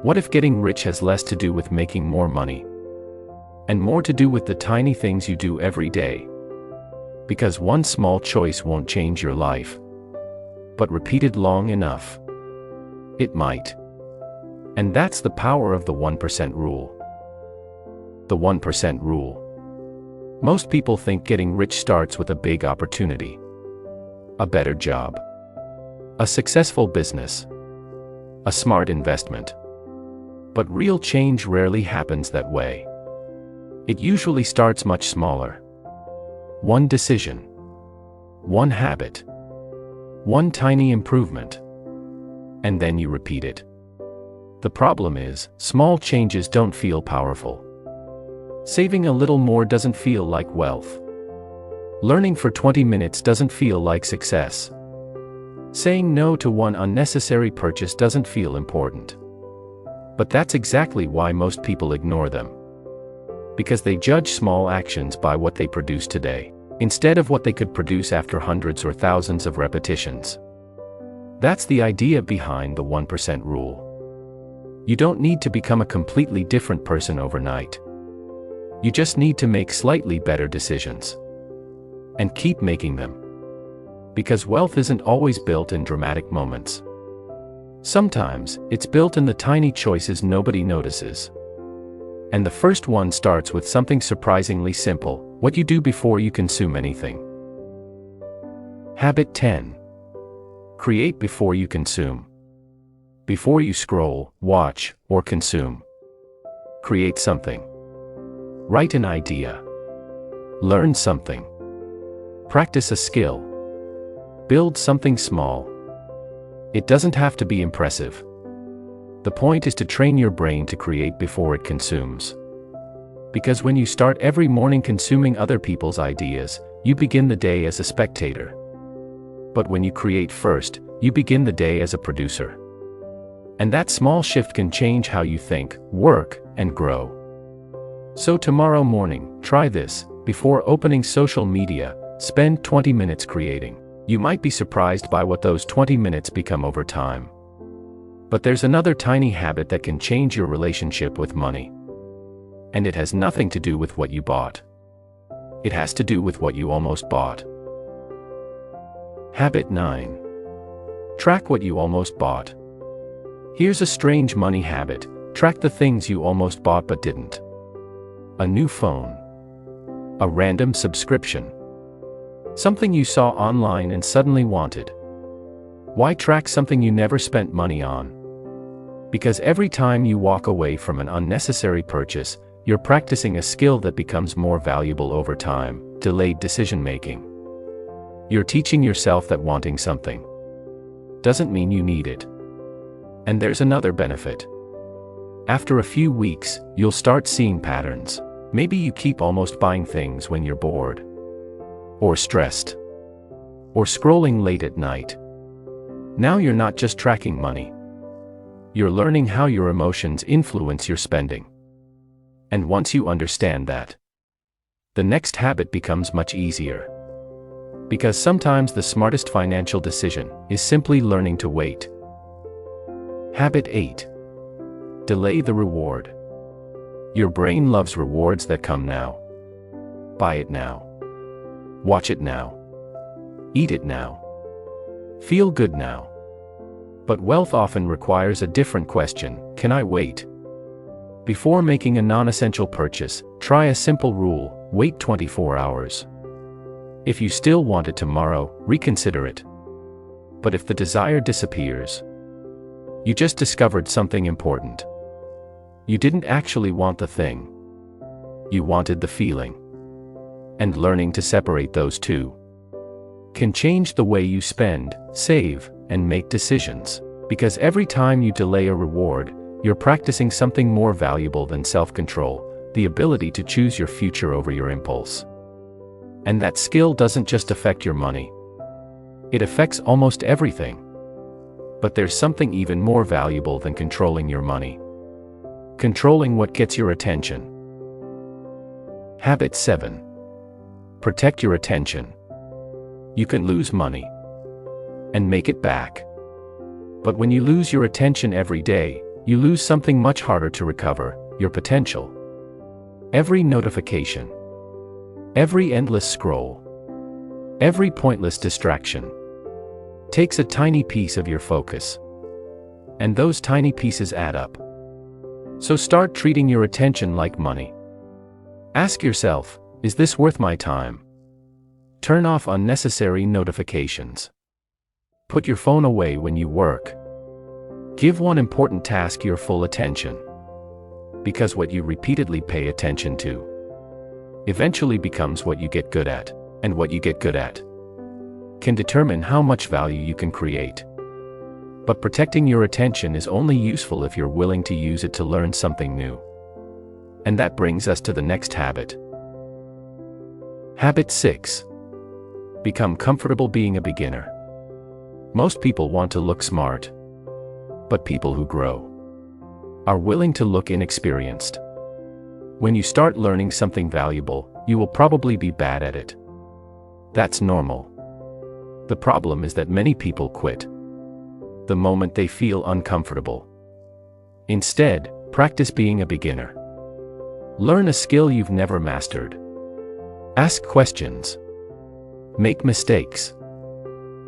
What if getting rich has less to do with making more money, and more to do with the tiny things you do every day? Because one small choice won't change your life, but repeated long enough, it might. And that's the power of the 1% rule. The 1% rule. Most people think getting rich starts with a big opportunity, a better job, a successful business, a smart investment. But real change rarely happens that way. It usually starts much smaller. One decision, one habit, one tiny improvement, and then you repeat it. The problem is, small changes don't feel powerful. Saving a little more doesn't feel like wealth. Learning for 20 minutes doesn't feel like success. Saying no to one unnecessary purchase doesn't feel important. But that's exactly why most people ignore them. Because they judge small actions by what they produce today, instead of what they could produce after hundreds or thousands of repetitions. That's the idea behind the 1% rule. You don't need to become a completely different person overnight. You just need to make slightly better decisions. And keep making them. Because wealth isn't always built in dramatic moments. Sometimes, it's built in the tiny choices nobody notices. And the first one starts with something surprisingly simple: what you do before you consume anything. Habit 10. Create before you consume. Before you scroll, watch, or consume, create something. Write an idea. Learn something. Practice a skill. Build something small. It doesn't have to be impressive. The point is to train your brain to create before it consumes. Because when you start every morning consuming other people's ideas, you begin the day as a spectator. But when you create first, you begin the day as a producer. And that small shift can change how you think, work, and grow. So tomorrow morning, try this. Before opening social media, spend 20 minutes creating. You might be surprised by what those 20 minutes become over time. But there's another tiny habit that can change your relationship with money. And it has nothing to do with what you bought. It has to do with what you almost bought. Habit 9. Track what you almost bought. Here's a strange money habit: track the things you almost bought but didn't. A new phone. A random subscription. Something you saw online and suddenly wanted. Why track something you never spent money on? Because every time you walk away from an unnecessary purchase, you're practicing a skill that becomes more valuable over time: delayed decision-making. You're teaching yourself that wanting something doesn't mean you need it. And there's another benefit. After a few weeks, you'll start seeing patterns. Maybe you keep almost buying things when you're bored, or stressed, or scrolling late at night. Now you're not just tracking money. You're learning how your emotions influence your spending. And once you understand that, the next habit becomes much easier. Because sometimes the smartest financial decision is simply learning to wait. Habit 8. Delay the reward. Your brain loves rewards that come now. Buy it now. Watch it now. Eat it now. Feel good now. But wealth often requires a different question: can I wait? Before making a non-essential purchase, try a simple rule: wait 24 hours. If you still want it tomorrow, reconsider it. But if the desire disappears, you just discovered something important. You didn't actually want the thing. You wanted the feeling. And learning to separate those two can change the way you spend, save, and make decisions. Because every time you delay a reward, you're practicing something more valuable than self-control: the ability to choose your future over your impulse. And that skill doesn't just affect your money. It affects almost everything. But there's something even more valuable than controlling your money. Controlling what gets your attention. Habit 7. Protect your attention. You can lose money and make it back. But when you lose your attention every day, you lose something much harder to recover: your potential. Every notification, every endless scroll, every pointless distraction takes a tiny piece of your focus. And those tiny pieces add up. So start treating your attention like money. Ask yourself, is this worth my time? Turn off unnecessary notifications. Put your phone away when you work. Give one important task your full attention. Because what you repeatedly pay attention to eventually becomes what you get good at, and what you get good at can determine how much value you can create. But protecting your attention is only useful if you're willing to use it to learn something new. And that brings us to the next habit. Habit 6. Become comfortable being a beginner. Most people want to look smart. But people who grow are willing to look inexperienced. When you start learning something valuable, you will probably be bad at it. That's normal. The problem is that many people quit the moment they feel uncomfortable. Instead, practice being a beginner. Learn a skill you've never mastered. Ask questions. Make mistakes.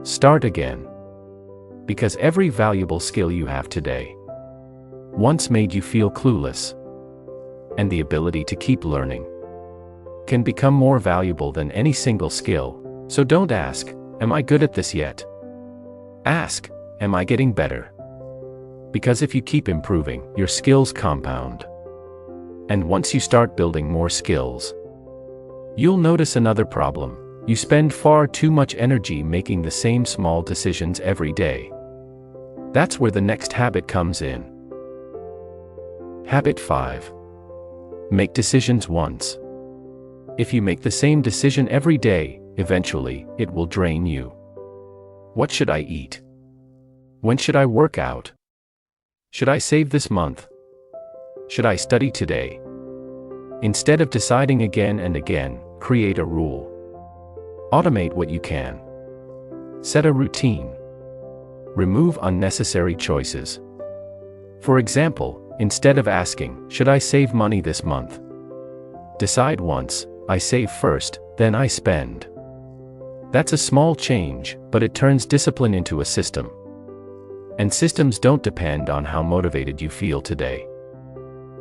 Start again. Because every valuable skill you have today once made you feel clueless. And the ability to keep learning can become more valuable than any single skill. So don't ask, am I good at this yet? Ask, am I getting better? Because if you keep improving, your skills compound. And once you start building more skills, you'll notice another problem. You spend far too much energy making the same small decisions every day. That's where the next habit comes in. Habit 5. Make decisions once. If you make the same decision every day, eventually, it will drain you. What should I eat? When should I work out? Should I save this month? Should I study today? Instead of deciding again and again, create a rule. Automate what you can. Set a routine. Remove unnecessary choices. For example, instead of asking, should I save money this month? Decide once, I save first, then I spend. That's a small change, but it turns discipline into a system. And systems don't depend on how motivated you feel today.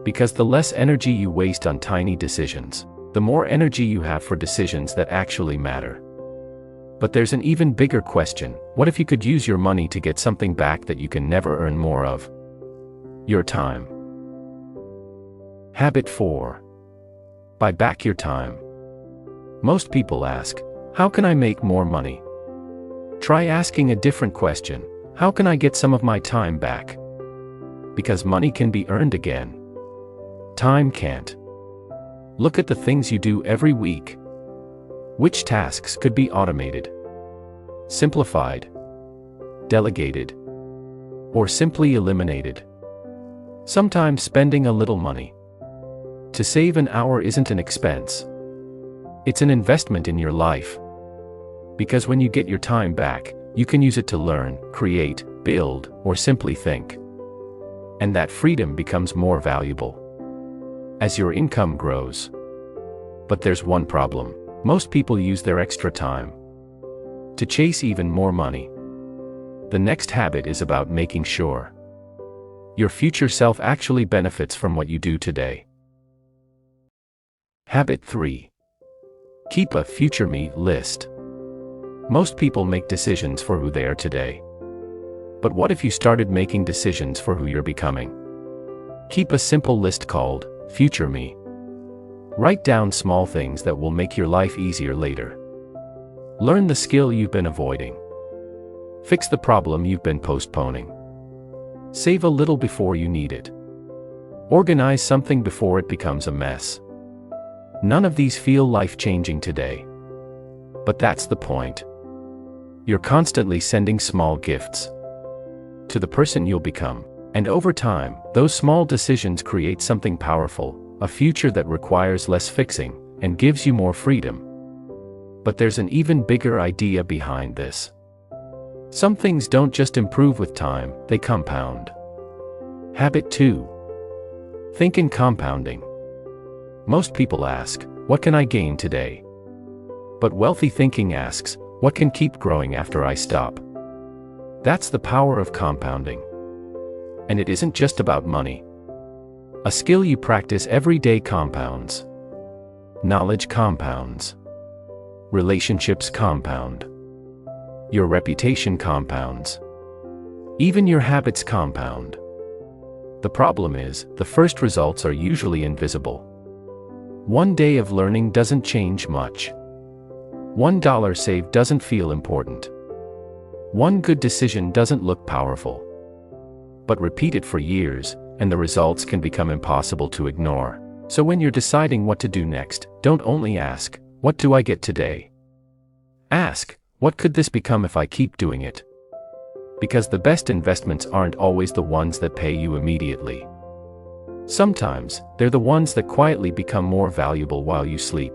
Because the less energy you waste on tiny decisions, the more energy you have for decisions that actually matter. But there's an even bigger question: what if you could use your money to get something back that you can never earn more of? Your time. Habit 4. Buy back your time. Most people ask, how can I make more money? Try asking a different question. How can I get some of my time back? Because money can be earned again. Time can't. Look at the things you do every week. Which tasks could be automated, simplified, delegated, or simply eliminated? Sometimes spending a little money to save an hour isn't an expense. It's an investment in your life. Because when you get your time back, you can use it to learn, create, build, or simply think. And that freedom becomes more valuable as your income grows. But there's one problem. Most people use their extra time to chase even more money. The next habit is about making sure your future self actually benefits from what you do today. Habit 3. Keep a future me list. Most people make decisions for who they are today. But what if you started making decisions for who you're becoming? Keep a simple list called Future Me. Write down small things that will make your life easier later. Learn the skill you've been avoiding. Fix the problem you've been postponing. Save a little before you need it. Organize something before it becomes a mess. None of these feel life-changing today. But that's the point. You're constantly sending small gifts to the person you'll become. And over time, those small decisions create something powerful, a future that requires less fixing and gives you more freedom. But there's an even bigger idea behind this. Some things don't just improve with time, they compound. Habit 2. Think in compounding. Most people ask, what can I gain today? But wealthy thinking asks, what can keep growing after I stop? That's the power of compounding. And it isn't just about money. A skill you practice every day compounds. Knowledge compounds. Relationships compound. Your reputation compounds. Even your habits compound. The problem is, the first results are usually invisible. One day of learning doesn't change much. $1 saved doesn't feel important. One good decision doesn't look powerful. But repeat it for years, and the results can become impossible to ignore. So when you're deciding what to do next, don't only ask, what do I get today? Ask, what could this become if I keep doing it? Because the best investments aren't always the ones that pay you immediately. Sometimes, they're the ones that quietly become more valuable while you sleep.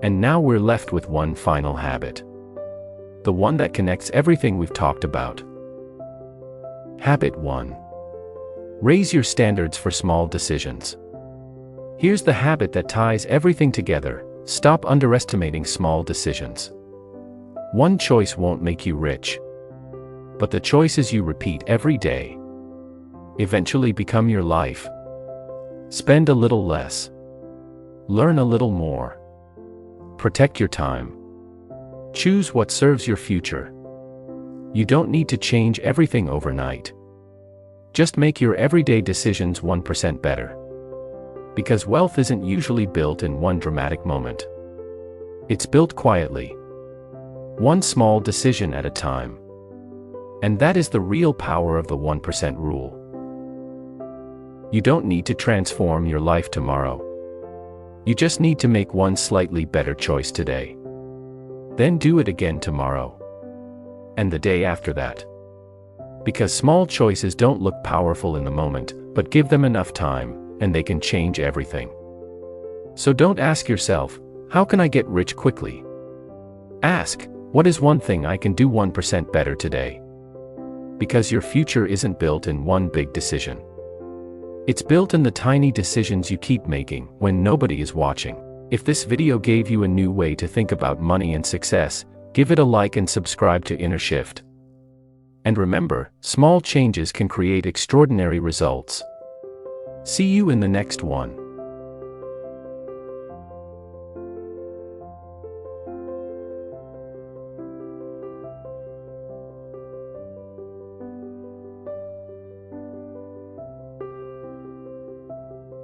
And now we're left with one final habit. The one that connects everything we've talked about. Habit 1. Raise your standards for small decisions. Here's the habit that ties everything together: stop underestimating small decisions. One choice won't make you rich. But the choices you repeat every day eventually become your life. Spend a little less. Learn a little more. Protect your time. Choose what serves your future. You don't need to change everything overnight. Just make your everyday decisions 1% better. Because wealth isn't usually built in one dramatic moment. It's built quietly. One small decision at a time. And that is the real power of the 1% rule. You don't need to transform your life tomorrow. You just need to make one slightly better choice today. Then do it again tomorrow. And the day after that. Because small choices don't look powerful in the moment, but give them enough time, and they can change everything. So don't ask yourself, how can I get rich quickly? Ask, what is one thing I can do 1% better today? Because your future isn't built in one big decision. It's built in the tiny decisions you keep making when nobody is watching. If this video gave you a new way to think about money and success, give it a like and subscribe to InnerShift. And remember, small changes can create extraordinary results. See you in the next one.